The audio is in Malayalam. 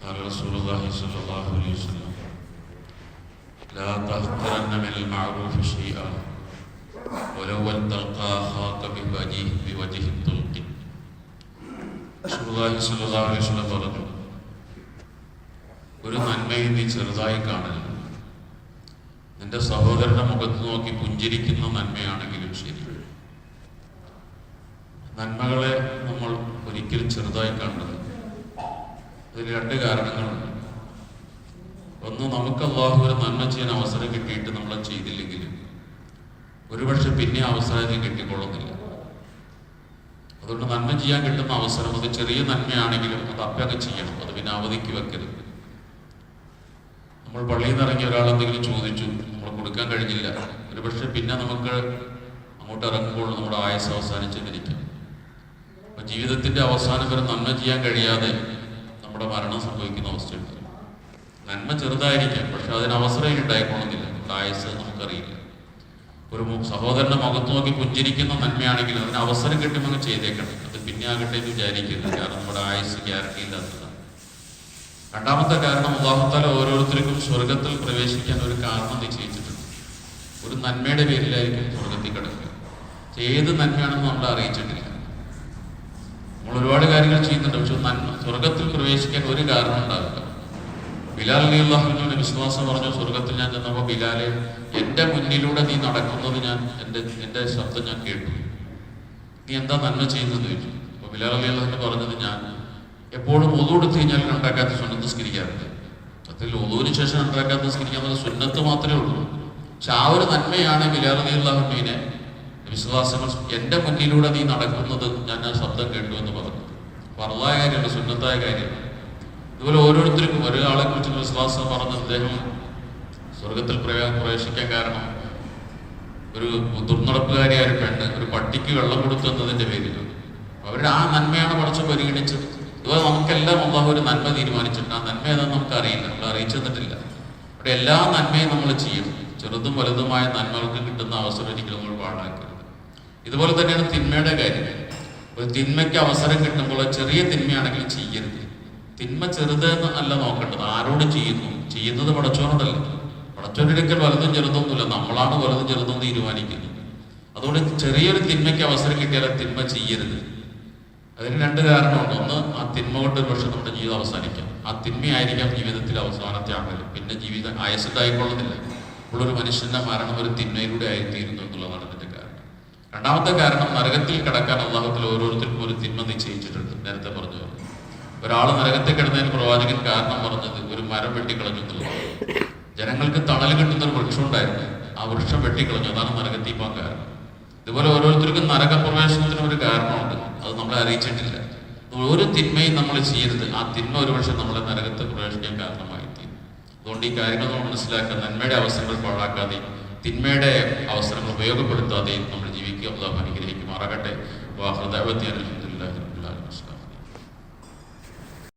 قال رسول الله صلى الله عليه وسلم لا تحقرن من المعروف شيئا ولو أن تلقى أخاك بوجه الطلق. റസൂലുള്ളാഹി സ്വല്ലല്ലാഹു അലൈഹി വസല്ലം പറഞ്ഞു, ഒരു നന്മയെ നീ ചെറുതായി കാണരുത്. നിന്റെ സഹോദരന്റെ മുഖത്ത് നോക്കി പുഞ്ചിരിക്കുന്ന നന്മയാണെങ്കിലും ശരി, നന്മകളെ നമ്മൾ ഒരിക്കലും ചെറുതായി കാണരുത്. അതിൽ രണ്ട് കാരണങ്ങളുണ്ട്. ഒന്ന്, നമുക്ക് അല്ലാഹു ഒരു നന്മ ചെയ്യാൻ അവസരം കിട്ടിയിട്ട് നമ്മൾ ചെയ്തില്ലെങ്കിൽ ഒരുപക്ഷെ പിന്നെ അവസരം കിട്ടിക്കൊള്ളുന്നില്ല. അതുകൊണ്ട് നന്മ ചെയ്യാൻ കിട്ടുന്ന അവസരം, അത് ചെറിയ നന്മയാണെങ്കിലും അത് അപ്പൊക്കെ ചെയ്യണം, അത് പിന്നെ അവധിക്ക് വെക്കരുത്. നമ്മൾ പള്ളിയിൽ നിന്ന് ഇറങ്ങിയ ഒരാൾ എന്തെങ്കിലും ചോദിച്ചു, നമ്മൾ കൊടുക്കാൻ കഴിഞ്ഞില്ല, ഒരുപക്ഷെ പിന്നെ നമുക്ക് അങ്ങോട്ട് ഇറങ്ങുമ്പോൾ നമ്മുടെ ആയുസ് അവസാനിച്ചെന്നിരിക്കും. അപ്പം ജീവിതത്തിന്റെ അവസാനം വരെ നന്മ ചെയ്യാൻ കഴിയാതെ നമ്മുടെ മരണം സംഭവിക്കുന്ന അവസ്ഥയുണ്ട്. നന്മ ചെറുതായിരിക്കാം, പക്ഷെ അതിന് അവസരം ഉണ്ടായിക്കൊള്ളുന്നില്ല. നമ്മുടെ ആയുസ് നമുക്കറിയില്ല. ഒരു സഹോദരന്റെ മുഖത്ത് നോക്കി പുഞ്ചിരിക്കുന്ന നന്മയാണെങ്കിൽ അതിന് അവസരം കിട്ടുമ്പോൾ ചെയ്തേക്കണം, അത് പിന്നെ ആകട്ടെ എന്ന് വിചാരിക്കരുത്. കാരണം നമ്മുടെ ആയുസ് ഗ്യാരണ്ടി ഇല്ലാത്തതാണ്. രണ്ടാമത്തെ കാരണം, അല്ലാഹു തആല ഓരോരുത്തർക്കും സ്വർഗത്തിൽ പ്രവേശിക്കാൻ ഒരു കാരണം നിശ്ചയിച്ചിട്ടുണ്ട്. ഒരു നന്മയുടെ പേരിലായിരിക്കും സ്വർഗത്തിൽ കിടക്കുക. ഏത് നന്മയാണെന്ന് നമ്മളെ അറിയിച്ചിട്ടില്ല. നമ്മൾ ഒരുപാട് കാര്യങ്ങൾ ചെയ്യുന്നുണ്ട്, പക്ഷെ സ്വർഗത്തിൽ പ്രവേശിക്കാൻ ഒരു കാരണം ഉണ്ടാവില്ല. ബിലാൽ റളിയല്ലാഹു അൻഹുവിന്റെ വിശ്വാസം പറഞ്ഞു, സ്വർഗത്തിൽ ഞാൻ ചെന്നപ്പോൾ ബിലാലെ, എന്റെ മുന്നിലൂടെ നീ നടക്കുന്നത് എന്റെ ശബ്ദം ഞാൻ കേട്ടു, നീ എന്താ നന്മ ചെയ്യുന്നതെന്ന് ചോദിച്ചു. അപ്പൊ ബിലാൽ റളിയല്ലാഹു അൻഹു പറഞ്ഞത്, ഞാൻ എപ്പോഴും ഒളു എടുത്ത് കഴിഞ്ഞാൽ രണ്ടരക്കാത്ത സുന്നത്ത് നിസ്കരിക്കാറുണ്ട്. അതിൽ ഒളുവിന് ശേഷം രണ്ടരക്കാത്ത നിസ്കരിക്കാൻ സുന്നത്ത് മാത്രമേ ഉള്ളൂ. പക്ഷെ ആ ഒരു നന്മയാണ് ബിലാൽ റളിയല്ലാഹു അൻഹുവിനെ വിശ്വാസങ്ങൾ, എന്റെ മുന്നിലൂടെ നീ നടക്കുന്നത് ഞാൻ ആ ശബ്ദം കേട്ടു എന്ന് പറഞ്ഞു. ഫർളായ കാര്യമല്ല, സുന്നത്തായ കാര്യമാണ്. ഇതുപോലെ ഓരോരുത്തർക്കും ഒരാളെ കുറിച്ച് വിശ്വാസം പറഞ്ഞ അദ്ദേഹം സ്വർഗത്തിൽ പ്രവേശിക്കാൻ കാരണം ഒരു ദുർനടപ്പുകാരിയായ പെണ്ണ് ഒരു പട്ടിക്ക് വെള്ളം കൊടുത്തു എന്നതിന്റെ പേരിൽ അവരുടെ ആ നന്മയാണ് പടച്ചോൻ പരിഗണിച്ചത്. ഇതുപോലെ നമുക്കെല്ലാം അല്ലാഹു ഒരു നന്മ തീരുമാനിച്ചിട്ടുണ്ട്. ആ നന്മ ഏതാണെന്ന് നമുക്ക് അറിയില്ല, നമ്മൾ അറിയിച്ചു തന്നിട്ടില്ല. അവിടെ എല്ലാ നന്മയും നമ്മൾ ചെയ്യണം. ചെറുതും വലുതുമായ നന്മകൾക്ക് കിട്ടുന്ന അവസരം ഒരിക്കലും നമ്മൾ പാഴാക്കരുത്. ഇതുപോലെ തന്നെയാണ് തിന്മയുടെ കാര്യം. ഒരു തിന്മയ്ക്ക് അവസരം കിട്ടുമ്പോൾ ചെറിയ തിന്മയാണെങ്കിലും ചെയ്യരുത്. തിന്മ ചെറുതെന്ന് അല്ല നോക്കേണ്ടത്, ആരോട് ചെയ്യുന്നത് പടച്ചോനോടല്ല. പടച്ചോനൊരിക്കൽ വലുതും ചെറുതൊന്നുമില്ല, നമ്മളാണ് വലുതും ചെറുതും തീരുമാനിക്കുന്നത്. അതുകൊണ്ട് ചെറിയൊരു തിന്മയ്ക്ക് അവസരം കിട്ടിയാൽ ആ തിന്മ ചെയ്യരുത്. അതിന് രണ്ട് കാരണമുണ്ട്. ഒന്ന്, ആ തിന്മ കൊണ്ട് ഒരു പക്ഷേ നമ്മുടെ ജീവിതം അവസാനിക്കാം. ആ തിന്മയായിരിക്കാം ജീവിതത്തിലെ അവസാനത്തെ ആകലും, പിന്നെ ജീവിതം ആയുസ്സുണ്ടായിക്കൊള്ളുന്നില്ല. ഇപ്പോഴൊരു മനുഷ്യന്റെ മരണം ഒരു തിന്മയിലൂടെ ആയിത്തീരുന്നു എന്നുള്ളതാണ് ഇതിന്റെ കാരണം. രണ്ടാമത്തെ കാരണം, നരകത്തിൽ കിടക്കാൻ അല്ലാഹു തആല ഓരോരുത്തർക്കും ഒരു തിന്മ നിശ്ചയിച്ചിട്ടുണ്ട്. നേരത്തെ പറഞ്ഞു, ഒരാൾ നരകത്തിൽ കിടന്നതിന് പ്രവാചകൻ കാരണം പറഞ്ഞത് ഒരു മരം വെട്ടിക്കളഞ്ഞു എന്നുള്ളതാണ്. ജനങ്ങൾക്ക് തണൽ കിട്ടുന്ന ഒരു വൃക്ഷം ഉണ്ടായിരുന്നു, ആ വൃക്ഷം വെട്ടിക്കളഞ്ഞു, അതാണ് നരകത്തിൽ പോകാൻ കാരണം. ഇതുപോലെ ഓരോരുത്തർക്കും നരകപ്രവേശനത്തിന് ഒരു കാരണമുണ്ട്, അത് നമ്മളെ അറിയിച്ചിട്ടില്ല. ഒരു തിന്മയും നമ്മൾ ചെയ്യരുത്. ആ തിന്മ ഒരുപക്ഷെ നമ്മളെ നരകത്തിൽ പ്രവേശിക്കാൻ കാരണമായി തീരും. അതുകൊണ്ട് ഈ കാര്യങ്ങൾ നമ്മൾ മനസ്സിലാക്കുക, നന്മയുടെ അവസരങ്ങൾ പാഴാക്കാതെയും തിന്മയുടെ അവസരങ്ങൾ ഉപയോഗപ്പെടുത്താതെയും നമ്മൾ ജീവിക്കുക. അല്ലാഹു അനുഗ്രഹിക്കുമാറാകട്ടെ. വാഹിറു ദഅ്വതി